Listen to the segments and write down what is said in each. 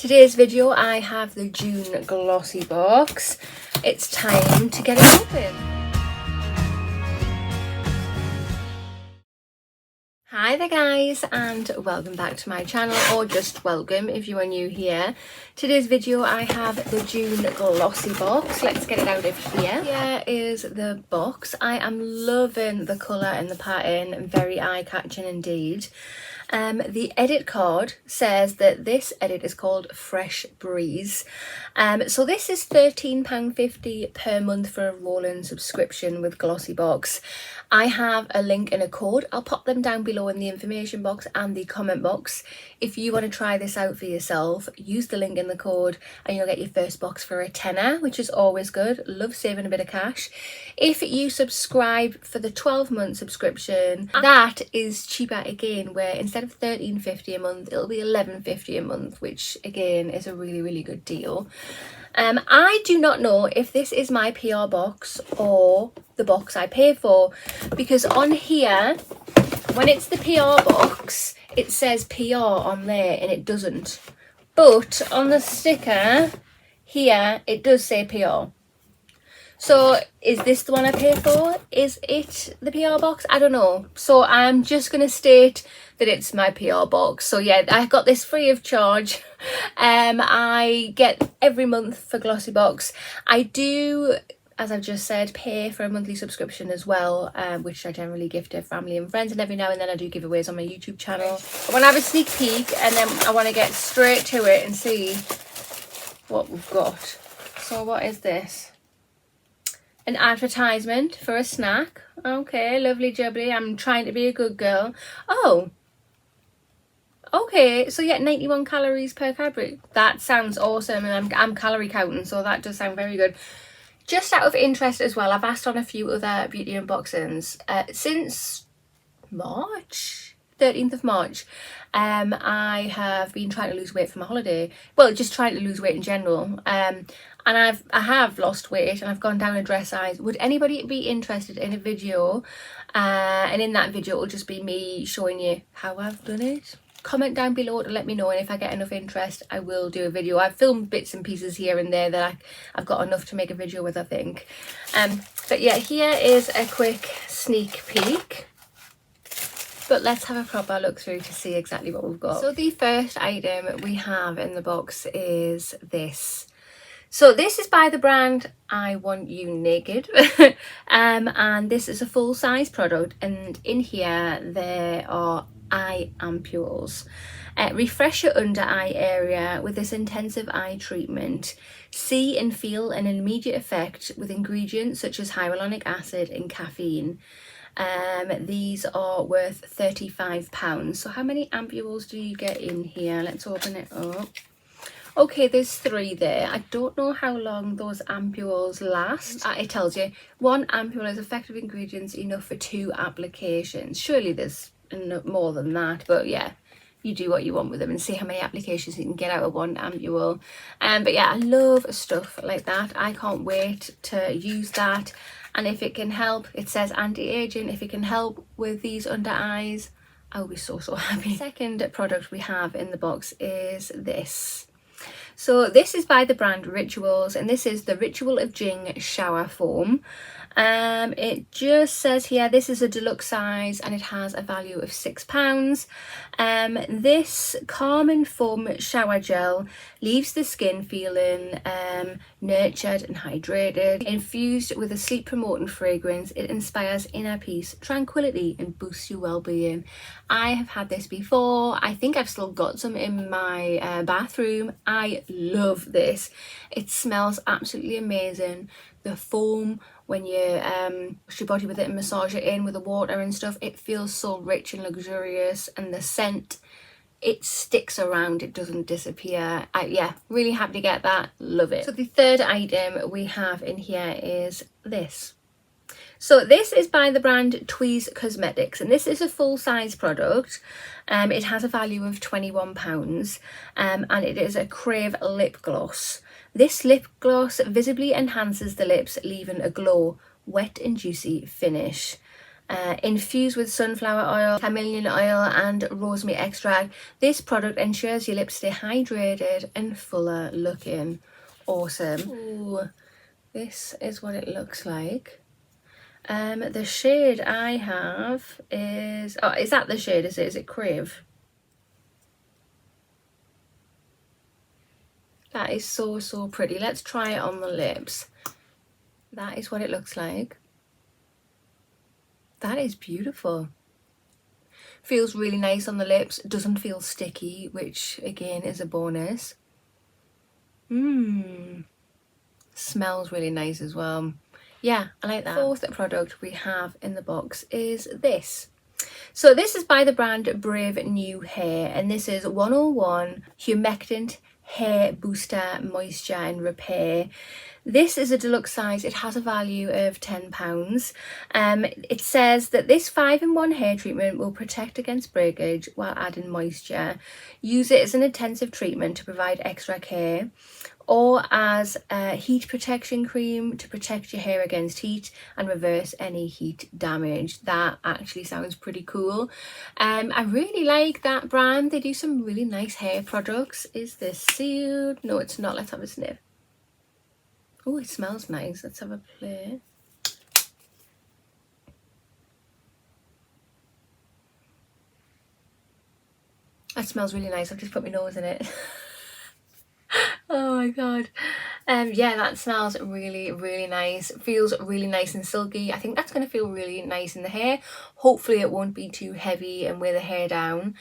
today's video I have the June Glossy box. It's time to get it open. Hi there guys, and welcome back to my channel, or just welcome if you are new here. Today's video I have the June Glossy box. Let's get it out of here. Here is the box. I am loving the colour and the pattern, very eye-catching indeed. The edit card says that this edit is called Fresh Breeze. So this is £13.50 per month for a rolling subscription with GlossyBox. I have a link and a code. I'll pop them down below in the information box and the comment box. If you want to try this out for yourself, use the link in the code and you'll get your first box for a tenner, which is always good. Love saving a bit of cash. If you subscribe for the 12-month subscription, that is cheaper again, where instead of £13.50 a month, it'll be £11.50 a month, which again is a really good deal. I do not know if this is my PR box or the box I pay for, because on here, when it's the PR box, it says PR on there and it doesn't. But on the sticker here, it does say PR. So is this the one I pay for? Is it the PR box? I don't know. So I'm just going to state that it's my PR box. So yeah, I got this free of charge. I get every month for GlossyBox. I do, as I've just said, pay for a monthly subscription as well, which I generally give to family and friends, and every now and then I do giveaways on my YouTube channel. I want to have a sneak peek and then I want to get straight to it and see what we've got. So what is this? An advertisement for a snack. Okay, lovely jubbly. I'm trying to be a good girl. Oh, okay. So yeah, 91 calories per Cadbury. That sounds awesome, and I'm calorie counting, so that does sound very good. Just out of interest as well, I've asked on a few other beauty unboxings since March, 13th of March. I have been trying to lose weight for my holiday. Well, just trying to lose weight in general. And I have lost weight and I've gone down a dress size. Would anybody be interested in a video? And in that video, it'll just be me showing you how I've done it. Comment down below to let me know, and if I get enough interest, I will do a video. I've filmed bits and pieces here and there that I've got enough to make a video with, I think. But yeah, here is a quick sneak peek. But let's have a proper look through to see exactly what we've got. So the first item we have in the box is this. So this is by the brand I Want You Naked. And this is a full-size product, and in here there are eye ampules. Refresh your under eye area with this intensive eye treatment. See and feel an immediate effect with ingredients such as hyaluronic acid and caffeine. These are worth £35. So how many ampules do you get in here? Let's open it up. Okay, there's 3 there. I don't know how long those ampules last. It tells you 1 ampule is effective ingredients enough for 2 applications. Surely there's more than that, but yeah, you do what you want with them and see how many applications you can get out of 1 ampule. But yeah, I love stuff like that. I can't wait to use that. And if it can help, it says anti-aging, if it can help with these under eyes, I will be so happy. The second product we have in the box is this. So this is by the brand Rituals, and this is the Ritual of Jing shower foam. It just says here this is a deluxe size and it has a value of £6. This calming foam shower gel leaves the skin feeling nurtured and hydrated. Infused with a sleep promoting fragrance, it inspires inner peace, tranquility and boosts your well-being. I have had this before. I think I've still got some in my bathroom. I love this. It smells absolutely amazing. The foam, when you wash your body with it and massage it in with the water and stuff, it feels so rich and luxurious, and the scent, it sticks around, it doesn't disappear. Yeah, really happy to get that, love it. So the third item we have in here is this. So this is by the brand Tweezer Cosmetics, and this is a full-size product. It has a value of £21, and it is a Crave lip gloss. This lip gloss visibly enhances the lips, leaving a glow, wet and juicy finish. infused with sunflower oil, chamomile oil and rosemary extract. This product ensures your lips stay hydrated and fuller looking. Awesome. Ooh, this is what it looks like. The shade I have is, oh, is that the shade? Is it Crave? That is so, so pretty. Let's try it on the lips. That is what it looks like. That is beautiful. Feels really nice on the lips. Doesn't feel sticky, which again is a bonus. Smells really nice as well. Yeah, I like that. Fourth product we have in the box is this. So this is by the brand brave.new.hair, and this is 101 Humectant Hair Booster Moisture and Repair. This is a deluxe size. It has a value of £10. It says that this 5-in-1 hair treatment will protect against breakage while adding moisture. Use it as an intensive treatment to provide extra care, or as a heat protection cream to protect your hair against heat and reverse any heat damage. That actually sounds pretty cool. I really like that brand. They do some really nice hair products. Is this sealed? No, it's not. Let's have a sniff. Oh, it smells nice. Let's have a play. That smells really nice. I've just put my nose in it. Oh my god. Yeah, that smells really, really nice. Feels really nice and silky. I think that's going to feel really nice in the hair. Hopefully it won't be too heavy and weigh the hair down.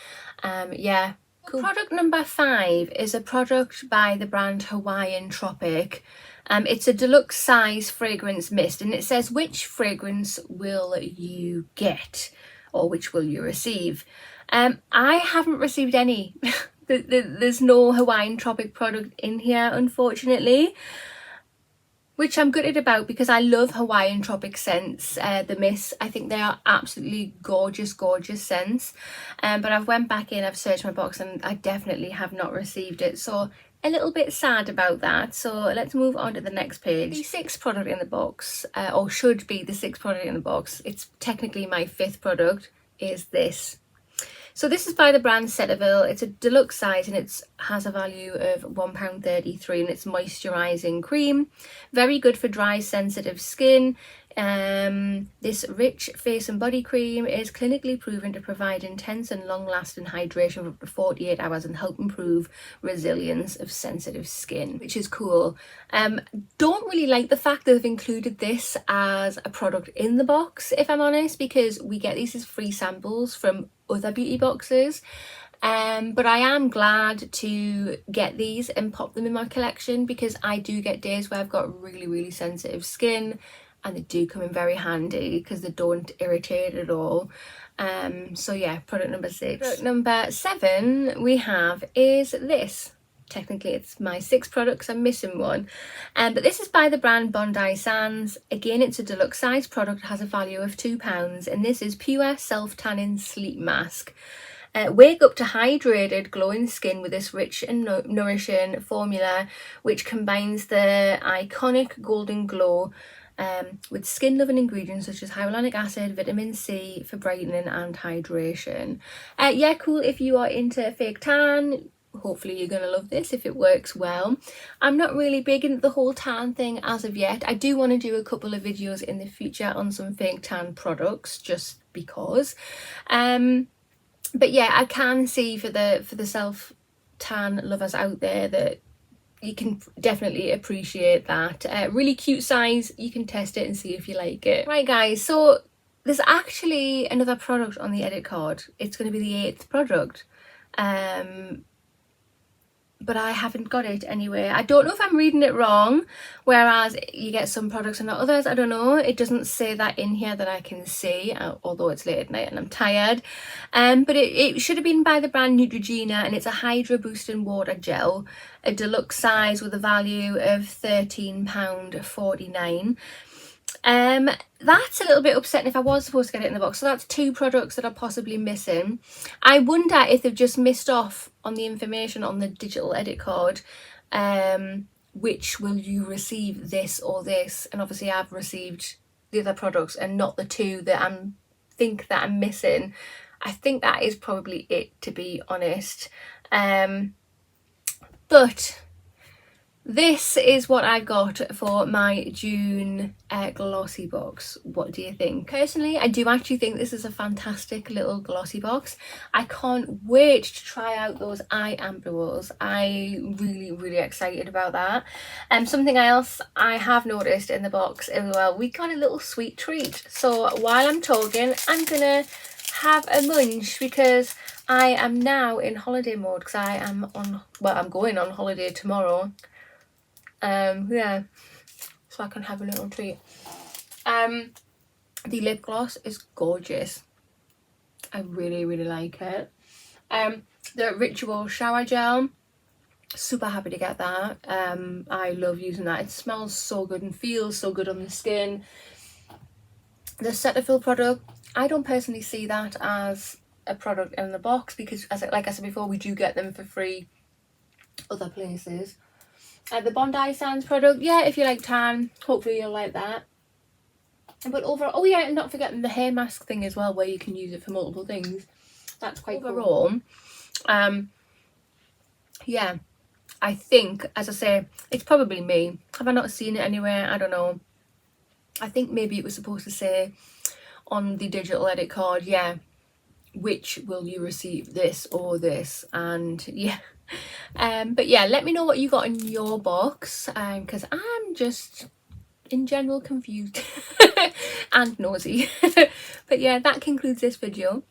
Yeah, cool. Product number 5 is a product by the brand Hawaiian Tropic. It's a deluxe size fragrance mist, and it says, which fragrance will you get, or which will you receive? I haven't received any. There's no Hawaiian Tropic product in here, unfortunately, which I'm gutted about because I love Hawaiian Tropic scents, the mists. I think they are absolutely gorgeous, gorgeous scents. But I've went back in, I've searched my box, and I definitely have not received it. So a little bit sad about that. So let's move on to the next page. The 6th product in the box, or should be the 6th product in the box, it's technically my 5th product, is this. So this is by the brand Cetaphil. It's a deluxe size and it has a value of £1.33, and it's moisturising cream. Very good for dry, sensitive skin. This rich face and body cream is clinically proven to provide intense and long-lasting hydration for up to 48 hours and help improve resilience of sensitive skin, which is cool. Don't really like the fact that they've included this as a product in the box, if I'm honest, because we get these as free samples from other beauty boxes. But I am glad to get these and pop them in my collection, because I do get days where I've got really, really sensitive skin, and they do come in very handy because they don't irritate at all. So yeah, product number 6. Product number 7 we have is this. Technically it's my 6th product because I'm missing one. But this is by the brand Bondi Sands. Again, it's a deluxe size product. It has a value of £2, and this is Pure Self-Tanning Sleep Mask. Wake up to hydrated, glowing skin with this rich and nourishing formula, which combines the iconic golden glow with skin-loving ingredients such as hyaluronic acid, vitamin C for brightening and hydration. Yeah, cool. If you are into fake tan, hopefully you're gonna love this if it works well. I'm not really big into the whole tan thing as of yet. I do want to do a couple of videos in the future on some fake tan products, just because. But yeah, I can see for the self tan lovers out there that you can definitely appreciate that. Really cute size. You can test it and see if you like it. Right guys, so there's actually another product on the edit card. It's going to be the 8th product. But I haven't got it anyway. I don't know if I'm reading it wrong, whereas you get some products and not others. I don't know. It doesn't say that in here that I can see, although it's late at night and I'm tired. But it should have been by the brand Neutrogena, and it's a Hydra Boosting Water Gel, a deluxe size with a value of £13.49. That's a little bit upsetting if I was supposed to get it in the box. So that's 2 products that are possibly missing. I wonder if they've just missed off on the information on the digital edit card. Which will you receive, this or this? And obviously I've received the other products and not the 2 that I'm think that I'm missing. I think that is probably it, to be honest. But this is what I got for my June glossy box. What do you think? Personally, I do actually think this is a fantastic little glossy box. I can't wait to try out those eye ampules. I'm really excited about that. Something else I have noticed in the box as well, we got a little sweet treat. So while I'm talking, I'm gonna have a munch because I am now in holiday mode because I am on, well, I'm going on holiday tomorrow. Yeah, so I can have a little treat. The lip gloss is gorgeous. I really like it. The Ritual shower gel, super happy to get that. I love using that. It smells so good and feels so good on the skin. The Cetaphil product, I don't personally see that as a product in the box because, like I said before, we do get them for free other places. The Bondi Sands product, yeah, if you like tan, hopefully you'll like that. But overall, oh yeah, and not forgetting the hair mask thing as well, where you can use it for multiple things. That's quite overall cool. Yeah, I think, as I say, it's probably me. Have I not seen it anywhere? I don't know. I think maybe it was supposed to say on the digital edit card, yeah, which will you receive, this or this, and yeah. But yeah, let me know what you got in your box, because I'm just in general confused and nosy. But yeah, that concludes this video.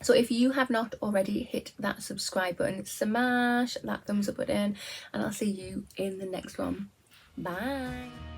So if you have not already hit that subscribe button, smash that thumbs up button, and I'll see you in the next one. Bye.